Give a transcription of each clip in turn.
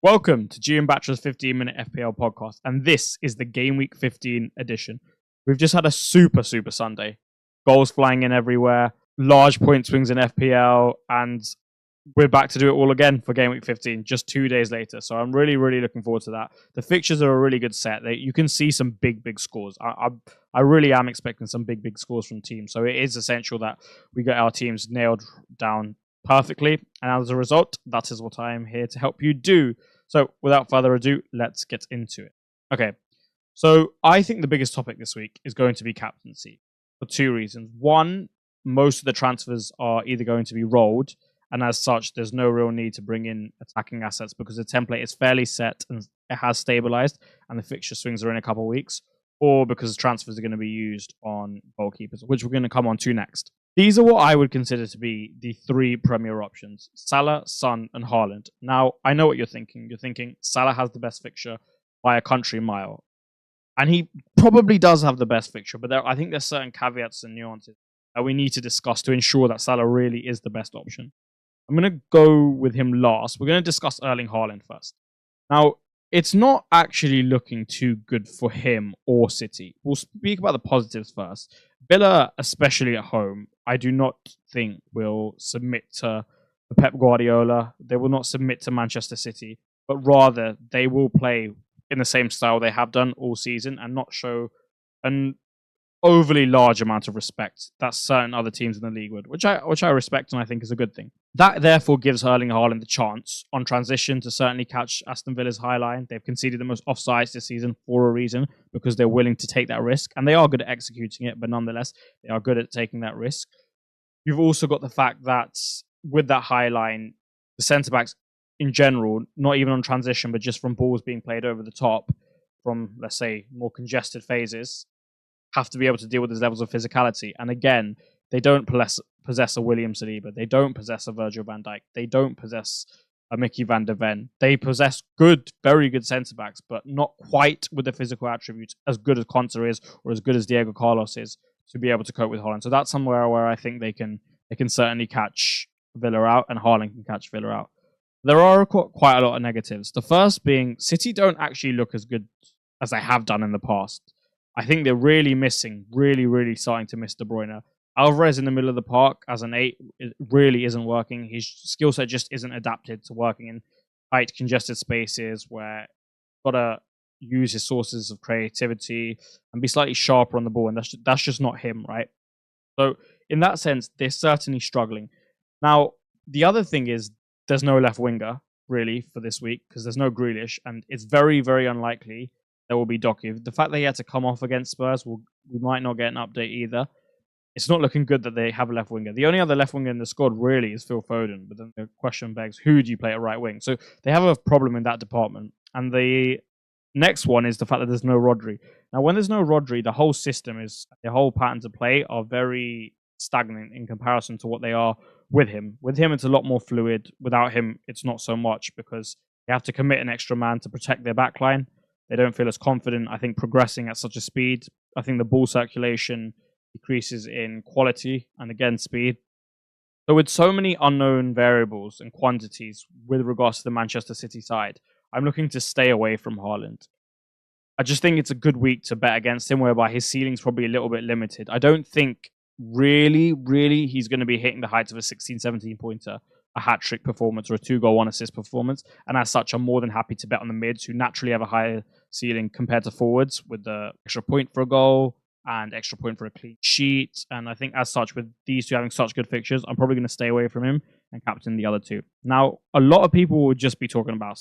Welcome to Jian Batra's 15-minute FPL podcast, and this is the Game Week 15 edition. We've just had a super Sunday. Goals flying in everywhere, large point swings in FPL, and we're back to do it all again for Game Week 15, just 2 days later. So I'm really looking forward to that. The fixtures are a really good set. You can see some big scores. I really am expecting some big scores from teams. So it is essential that we get our teams nailed down perfectly. And as a result, that is what I am here to help you do. So without further ado, let's get into it. Okay, so I think the biggest topic this week is going to be captaincy for two reasons. One, most of the transfers are either going to be rolled, and as such, there's no real need to bring in attacking assets because the template is fairly set and it has stabilized, and the fixture swings are in a couple of weeks, or because transfers are going to be used on goalkeepers, which we're going to come on to next. These are what I would consider to be the three premier options: Salah, Son, and Haaland. Now, I know what you're thinking. You're thinking Salah has the best fixture by a country mile. And he probably does have the best fixture, but I think there's certain caveats and nuances that we need to discuss to ensure that Salah really is the best option. I'm going to go with him last. We're going to discuss Erling Haaland first. Now, it's not actually looking too good for him or City. We'll speak about the positives first. Villa, especially at home, I do not think will submit to Pep Guardiola. They will not submit to Manchester City, but rather they will play in the same style they have done all season and not show an overly large amount of respect that certain other teams in the league would, which I respect and I think is a good thing. That therefore gives Erling Haaland the chance on transition to certainly catch Aston Villa's high line. They've conceded the most offsides this season for a reason, because they're willing to take that risk, and they are good at executing it, but nonetheless, they are good at taking that risk. You've also got the fact that with that high line, the centre-backs in general, not even on transition, but just from balls being played over the top from, let's say, more congested phases, have to be able to deal with these levels of physicality. And again, they don't possess a William Saliba. They don't possess a Virgil van Dijk. They don't possess a Mickey van der Ven. They possess very good centre-backs, but not quite with the physical attributes as good as Konsa is or as good as Diego Carlos is to be able to cope with Haaland. So that's somewhere where I think they can certainly catch Villa out, and Haaland can catch Villa out. There are quite a lot of negatives. The first being City don't actually look as good as they have done in the past. I think they're really missing, really starting to miss De Bruyne. Alvarez in the middle of the park as an 8 really isn't working. His skill set just isn't adapted to working in tight, congested spaces where you've got to use his sources of creativity and be slightly sharper on the ball, and that's just not him, right? So in that sense, they're certainly struggling. Now, the other thing is there's no left winger, really, for this week, because there's no Grealish, and it's very unlikely there will be Doku. The fact that he had to come off against Spurs, we might not get an update either. It's not looking good that they have a left winger. The only other left winger in the squad really is Phil Foden, but then the question begs, who do you play at right wing? So they have a problem in that department. And the next one is the fact that there's no Rodri. Now, when there's no Rodri, the whole patterns of play are very stagnant in comparison to what they are with him. With him, it's a lot more fluid. Without him, it's not so much, because they have to commit an extra man to protect their backline. They don't feel as confident, I think, progressing at such a speed. I think the ball circulation decreases in quality and, again, speed. So with so many unknown variables and quantities with regards to the Manchester City side, I'm looking to stay away from Haaland. I just think it's a good week to bet against him, whereby his ceiling's probably a little bit limited. I don't think really he's going to be hitting the heights of a 16-17 pointer, a hat-trick performance, or a 2-goal, 1-assist performance. And as such, I'm more than happy to bet on the mids, who naturally have a higher ceiling compared to forwards, with the extra point for a goal and extra point for a clean sheet. And I think as such, with these two having such good fixtures, I'm probably going to stay away from him and captain the other two. Now, a lot of people would just be talking about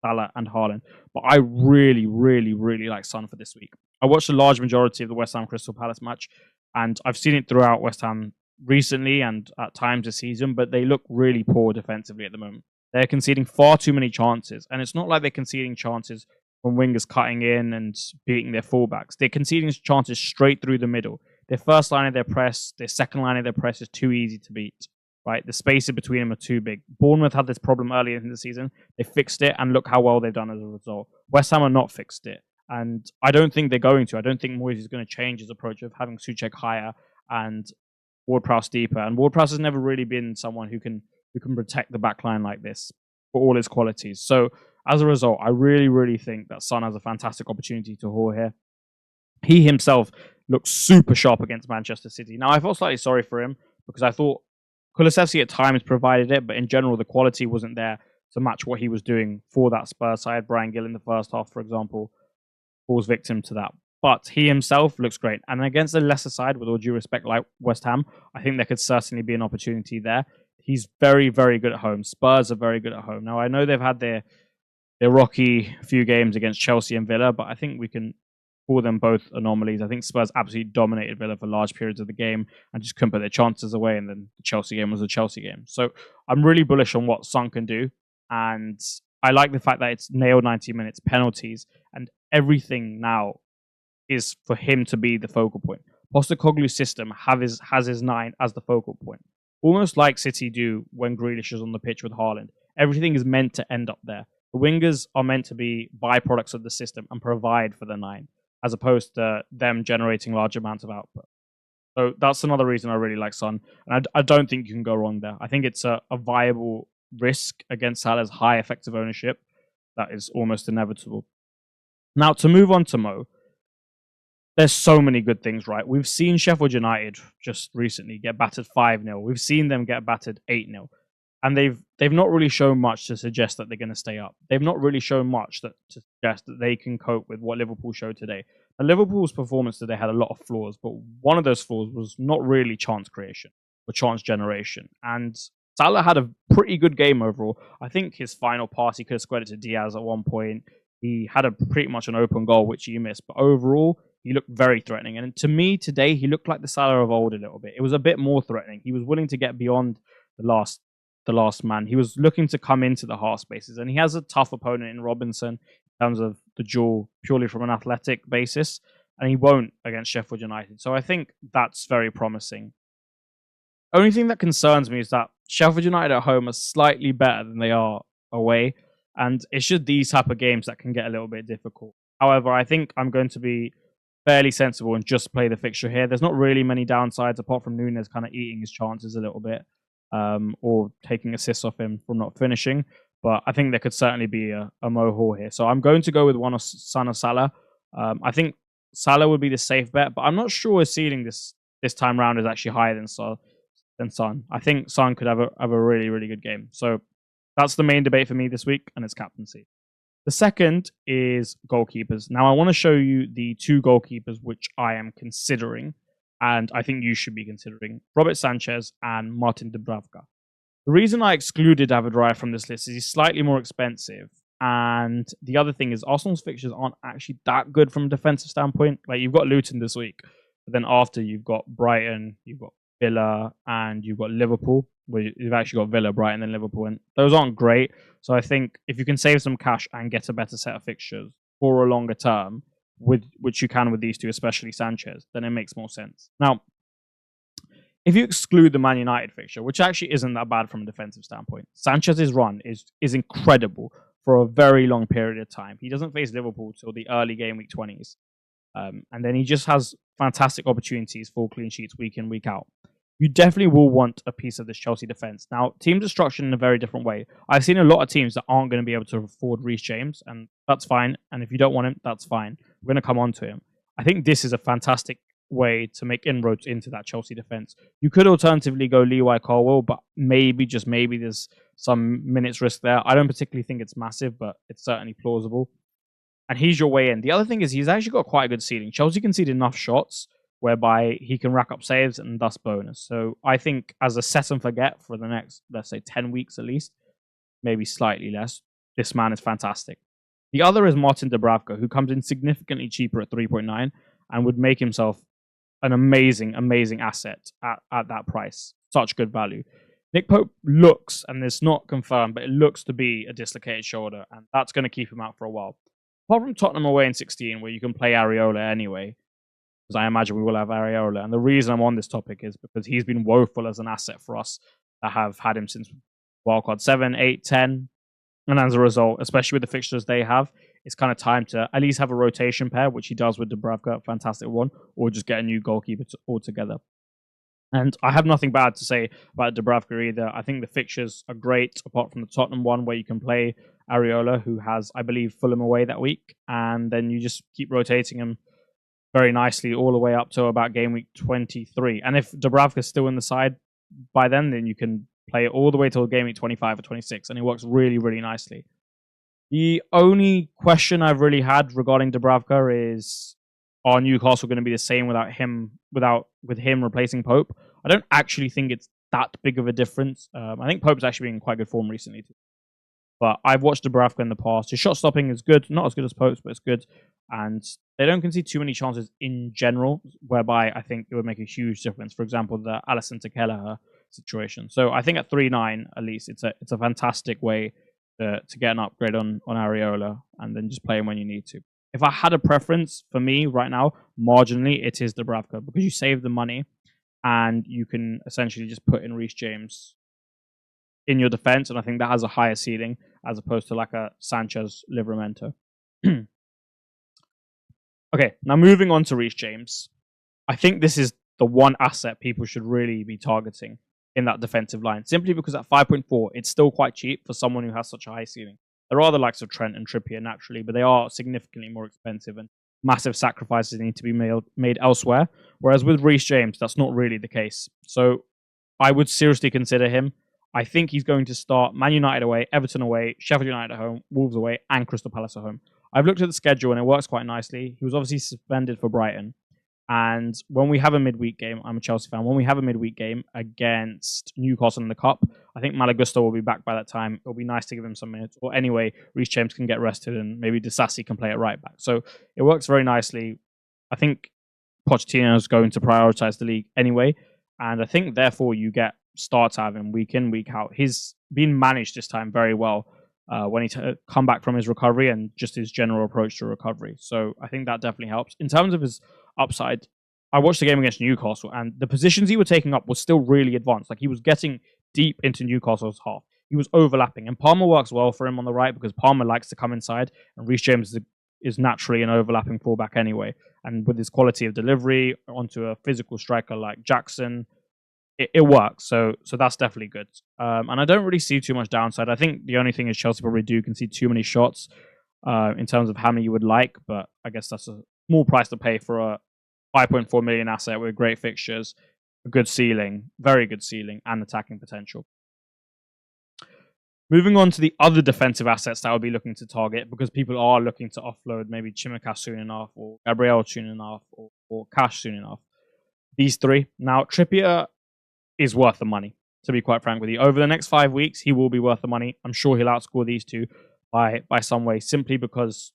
Salah and Haaland, but I really like Son for this week. I watched a large majority of the West Ham Crystal Palace match, and I've seen it throughout West Ham recently and at times this season, but they look really poor defensively at the moment. They're conceding far too many chances, and it's not like they're conceding chances from wingers cutting in and beating their fullbacks. They're conceding chances straight through the middle. Their first line of their press, their second line of their press is too easy to beat, right? The spaces between them are too big. Bournemouth had this problem earlier in the season. They fixed it, and look how well they've done as a result. West Ham have not fixed it, and I don't think they're going to. I don't think Moyes is going to change his approach of having Souček higher and Ward-Prowse deeper. And Ward-Prowse has never really been someone who can protect the back line like this for all his qualities. So as a result, I really, really think that Son has a fantastic opportunity to haul here. He himself looked super sharp against Manchester City. Now, I felt slightly sorry for him because I thought Kulusevski at times provided it, but in general, the quality wasn't there to match what he was doing for that Spurs side. Bryan Gill in the first half, for example, falls victim to that. But he himself looks great. And against a lesser side, with all due respect, like West Ham, I think there could certainly be an opportunity there. He's very, very good at home. Spurs are very good at home. Now, I know they've had their rocky few games against Chelsea and Villa, but I think we can call them both anomalies. I think Spurs absolutely dominated Villa for large periods of the game and just couldn't put their chances away. And then the Chelsea game was a Chelsea game. So I'm really bullish on what Son can do. And I like the fact that it's nailed 90 minutes, penalties, and everything now is for him to be the focal point. Postecoglou's system has his 9 as the focal point. Almost like City do when Grealish is on the pitch with Haaland. Everything is meant to end up there. The wingers are meant to be byproducts of the system and provide for the 9, as opposed to them generating large amounts of output. So that's another reason I really like Son. And I don't think you can go wrong there. I think it's a viable risk against Salah's high effective ownership that is almost inevitable. Now, to move on to Mo, there's so many good things, right? We've seen Sheffield United just recently get battered 5-0. We've seen them get battered 8-0. And they've not really shown much to suggest that they're going to stay up. They've not really shown much to suggest that they can cope with what Liverpool showed today. And Liverpool's performance today had a lot of flaws, but one of those flaws was not really chance creation or chance generation. And Salah had a pretty good game overall. I think his final pass, he could have squared it to Diaz at one point. He had a pretty much an open goal, which he missed. But overall, he looked very threatening. And to me, today, he looked like the Salah of old a little bit. It was a bit more threatening. He was willing to get beyond the last man. He was looking to come into the half spaces. And he has a tough opponent in Robinson in terms of the duel purely from an athletic basis. And he won't against Sheffield United. So I think that's very promising. Only thing that concerns me is that Sheffield United at home are slightly better than they are away. And it's just these type of games that can get a little bit difficult. However, I think I'm going to be fairly sensible and just play the fixture here. There's not really many downsides apart from Núñez kind of eating his chances a little bit or taking assists off him from not finishing. But I think there could certainly be a Mo haul here. So I'm going to go with one of Son or Salah. I think Salah would be the safe bet, but I'm not sure his ceiling this time round is actually higher than Son. I think Son could have a really, really good game. So that's the main debate for me this week, and it's captaincy. The second is goalkeepers. Now, I want to show you the 2 goalkeepers which I am considering, and I think you should be considering: Robert Sanchez and Martin Dubravka. The reason I excluded David Raya from this list is he's slightly more expensive, and the other thing is Arsenal's fixtures aren't actually that good from a defensive standpoint. Like, you've got Luton this week, but then after you've got Brighton, you've got Villa, and you've got Liverpool. Where you've actually got Villa, Brighton, and Liverpool, and those aren't great. So I think if you can save some cash and get a better set of fixtures for a longer term, which you can with these 2, especially Sanchez, then it makes more sense. Now, if you exclude the Man United fixture, which actually isn't that bad from a defensive standpoint, Sanchez's run is incredible for a very long period of time. He doesn't face Liverpool till the early game week 20s. And then he just has fantastic opportunities for clean sheets week in, week out. You definitely will want a piece of this Chelsea defense. Now, team destruction in a very different way. I've seen a lot of teams that aren't going to be able to afford Reece James, and that's fine. And if you don't want him, that's fine. We're going to come on to him. I think this is a fantastic way to make inroads into that Chelsea defense. You could alternatively go Levi Colwill, but maybe, just maybe, there's some minutes risk there. I don't particularly think it's massive, but it's certainly plausible. And he's your way in. The other thing is he's actually got quite a good ceiling. Chelsea concede enough shots whereby he can rack up saves and thus bonus. So I think as a set and forget for the next, let's say, 10 weeks at least, maybe slightly less, this man is fantastic. The other is Martin Dubravka, who comes in significantly cheaper at 3.9 and would make himself an amazing, amazing asset at that price. Such good value. Nick Pope looks, and it's not confirmed, but it looks to be a dislocated shoulder, and that's going to keep him out for a while. Apart from Tottenham away in 16, where you can play Areola anyway, because I imagine we will have Areola. And the reason I'm on this topic is because he's been woeful as an asset for us that have had him since wildcard 7, 8, 10. And as a result, especially with the fixtures they have, it's kind of time to at least have a rotation pair, which he does with Dubravka, fantastic one, or just get a new goalkeeper altogether. And I have nothing bad to say about Dubravka either. I think the fixtures are great, apart from the Tottenham one where you can play Areola, who has, I believe, Fulham away that week. And then you just keep rotating him very nicely all the way up to about game week 23. And if Dubravka's still in the side by then you can play it all the way till game week 25 or 26. And it works really, really nicely. The only question I've really had regarding Dubravka is, are Newcastle going to be the same with him replacing Pope? I don't actually think it's that big of a difference. I think Pope's actually been in quite good form recently too. But I've watched Dubravka in the past. His shot stopping is good, not as good as Pope's, but it's good. And they don't concede too many chances in general, whereby I think it would make a huge difference. For example, the Alisson to Kelleher situation. So I think at 3-9 at least, it's a fantastic way to get an upgrade on Areola and then just play him when you need to. If I had a preference for me right now, marginally, it is Dubravka because you save the money and you can essentially just put in Reece James in your defense, and I think that has a higher ceiling as opposed to like a Sanchez Livramento. Okay, now moving on to Reece James. I think this is the one asset people should really be targeting in that defensive line, simply because at 5.4, it's still quite cheap for someone who has such a high ceiling. There are the likes of Trent and Trippier naturally, but they are significantly more expensive and massive sacrifices need to be made elsewhere. Whereas with Reece James, that's not really the case. So I would seriously consider him. I think he's going to start Man United away, Everton away, Sheffield United at home, Wolves away, and Crystal Palace at home. I've looked at the schedule and it works quite nicely. He was obviously suspended for Brighton. And when we have a midweek game, I'm a Chelsea fan, when we have a midweek game against Newcastle in the Cup, I think Malagusto will be back by that time. It'll be nice to give him some minutes. Or anyway, Reece James can get rested and maybe Disasi can play at right back. So it works very nicely. I think Pochettino is going to prioritise the league anyway. And I think, therefore, you get starts out of him week in, week out. He's been managed this time very well when he come back from his recovery and just his general approach to recovery. So I think that definitely helps. In terms of his upside, I watched the game against Newcastle and the positions he was taking up was still really advanced. Like he was getting deep into Newcastle's half. He was overlapping and Palmer works well for him on the right because Palmer likes to come inside and Reece James is naturally an overlapping fullback anyway. And with his quality of delivery onto a physical striker like Jackson, it works. So that's definitely good. And I don't really see too much downside. I think the only thing is Chelsea probably do concede too many shots in terms of how many you would like, but I guess that's a small price to pay for a 5.4 million asset with great fixtures, a good ceiling, very good ceiling, and attacking potential. Moving on to the other defensive assets that I would be looking to target because people are looking to offload maybe Chimikas soon enough or Gabriel soon enough or Cash soon enough. These three. Now, Trippier is worth the money, to be quite frank with you. Over the next 5 weeks, he will be worth the money. I'm sure he'll outscore these two by some way, simply because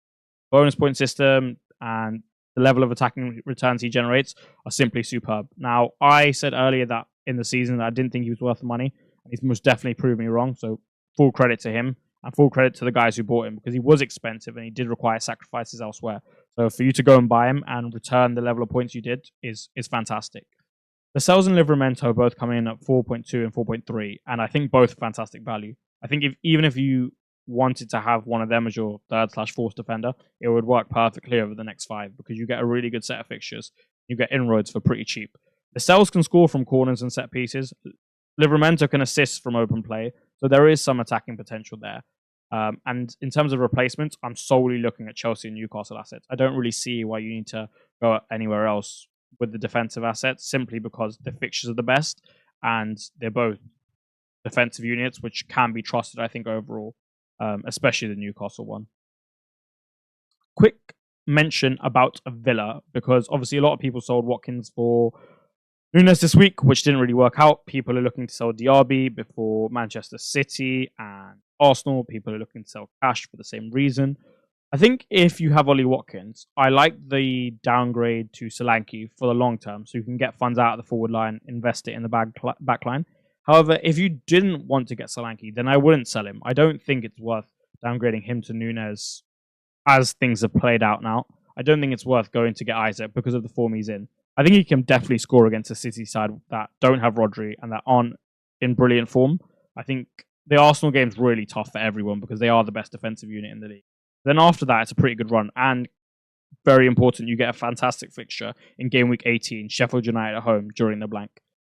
bonus point system and the level of attacking returns he generates are simply superb. Now, I said earlier that in the season that I didn't think he was worth the money, and he's most definitely proved me wrong, so full credit to him and full credit to the guys who bought him because he was expensive and he did require sacrifices elsewhere. So for you to go and buy him and return the level of points you did is fantastic. The Sells and Livramento both come in at 4.2 and 4.3, and I think both fantastic value. I think even if you wanted to have one of them as your third/fourth defender, it would work perfectly over the next 5 because you get a really good set of fixtures. You get inroads for pretty cheap. The Sells can score from corners and set pieces. Livramento can assist from open play, so there is some attacking potential there. And in terms of replacements, I'm solely looking at Chelsea and Newcastle assets. I don't really see why you need to go anywhere else with the defensive assets, simply because the fixtures are the best and they're both defensive units which can be trusted, I think, overall, especially the Newcastle one. Quick mention about Villa, because obviously a lot of people sold Watkins for Nunes this week, which didn't really work out. People are looking to sell Diaby before Manchester City and Arsenal. People are looking to sell Cash for the same reason. I think if you have Ollie Watkins, I like the downgrade to Solanke for the long term, so you can get funds out of the forward line, invest it in the back line. However, if you didn't want to get Solanke, then I wouldn't sell him. I don't think it's worth downgrading him to Nunes as things have played out now. I don't think it's worth going to get Isaac because of the form he's in. I think he can definitely score against a City side that don't have Rodri and that aren't in brilliant form. I think the Arsenal game's really tough for everyone because they are the best defensive unit in the league. Then after that, it's a pretty good run. And very important, you get a fantastic fixture in game week 18, Sheffield United at home during the blank.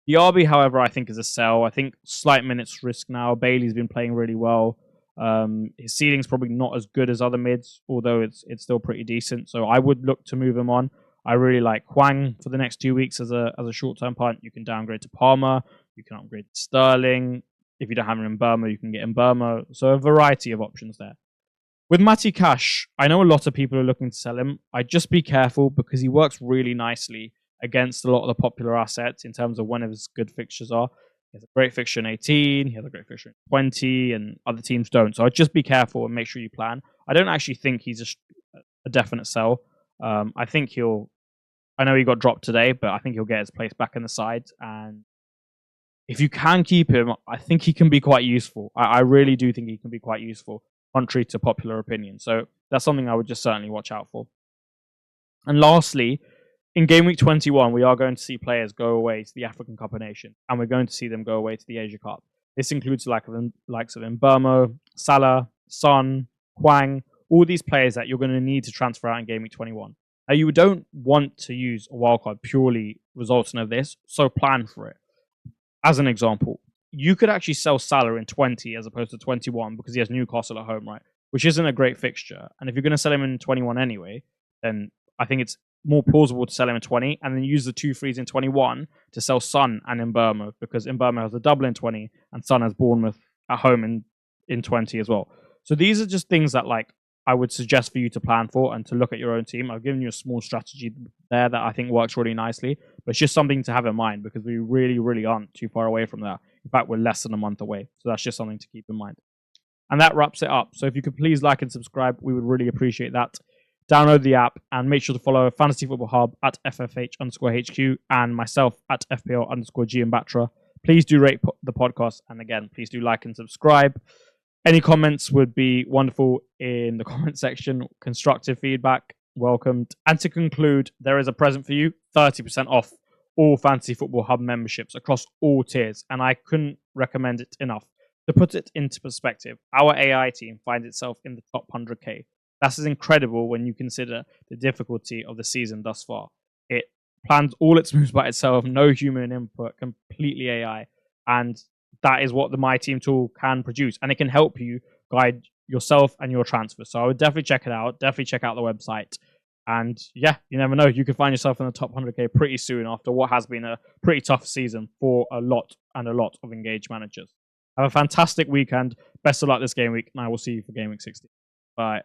The RB, however, I think is a sell. I think slight minutes risk now. Bailey's been playing really well. His ceiling's probably not as good as other mids, although it's still pretty decent. So I would look to move him on. I really like Hwang for the next 2 weeks as a short-term punt. You can downgrade to Palmer. You can upgrade to Sterling. If you don't have him in Burma, you can get in Burma. So a variety of options there. With Matty Cash, I know a lot of people are looking to sell him. I'd just be careful because he works really nicely against a lot of the popular assets in terms of when his good fixtures are. He has a great fixture in 18, he has a great fixture in 20, and other teams don't. So I'd just be careful and make sure you plan. I don't actually think he's a definite sell. I think I know he got dropped today, but I think he'll get his place back in the side. And if you can keep him, I think he can be quite useful. I really do think he can be quite useful, contrary to popular opinion. So that's something I would just certainly watch out for. And lastly, in game week 21, we are going to see players go away to the African Cup of Nations, and we're going to see them go away to the Asia Cup. This includes the likes of Mbermo, Salah, Son, Hwang, all these players that you're going to need to transfer out in game week 21. Now, you don't want to use a wildcard purely resulting of this, so plan for it. As an example, you could actually sell Salah in 20 as opposed to 21 because he has Newcastle at home, right? Which isn't a great fixture. And if you're going to sell him in 21 anyway, then I think it's more plausible to sell him in 20 and then use the 2 frees in 21 to sell Son and Mbermo, because Mbermo has a double in 20 and Son has Bournemouth at home in 20 as well. So these are just things that I would suggest for you to plan for and to look at your own team. I've given you a small strategy there that I think works really nicely, but it's just something to have in mind because we really, really aren't too far away from that. In fact, we're less than a month away. So that's just something to keep in mind. And that wraps it up. So if you could please like and subscribe, we would really appreciate that. Download the app and make sure to follow Fantasy Football Hub at FFH_HQ and myself at FPL_Jian Batra. Please do rate the podcast. And again, please do like and subscribe. Any comments would be wonderful in the comment section. Constructive feedback, welcomed. And to conclude, there is a present for you, 30% off all Fantasy Football Hub memberships across all tiers. And I couldn't recommend it enough. To put it into perspective, our AI team finds itself in the top 100k. That's incredible when you consider the difficulty of the season thus far. It plans all its moves by itself, no human input, completely AI. And that is what the My Team tool can produce. And it can help you guide yourself and your transfer. So I would definitely check it out. Definitely check out the website. And yeah, you never know. You could find yourself in the top 100k pretty soon after what has been a pretty tough season for a lot of engaged managers. Have a fantastic weekend. Best of luck this game week. And I will see you for game week 16. Bye.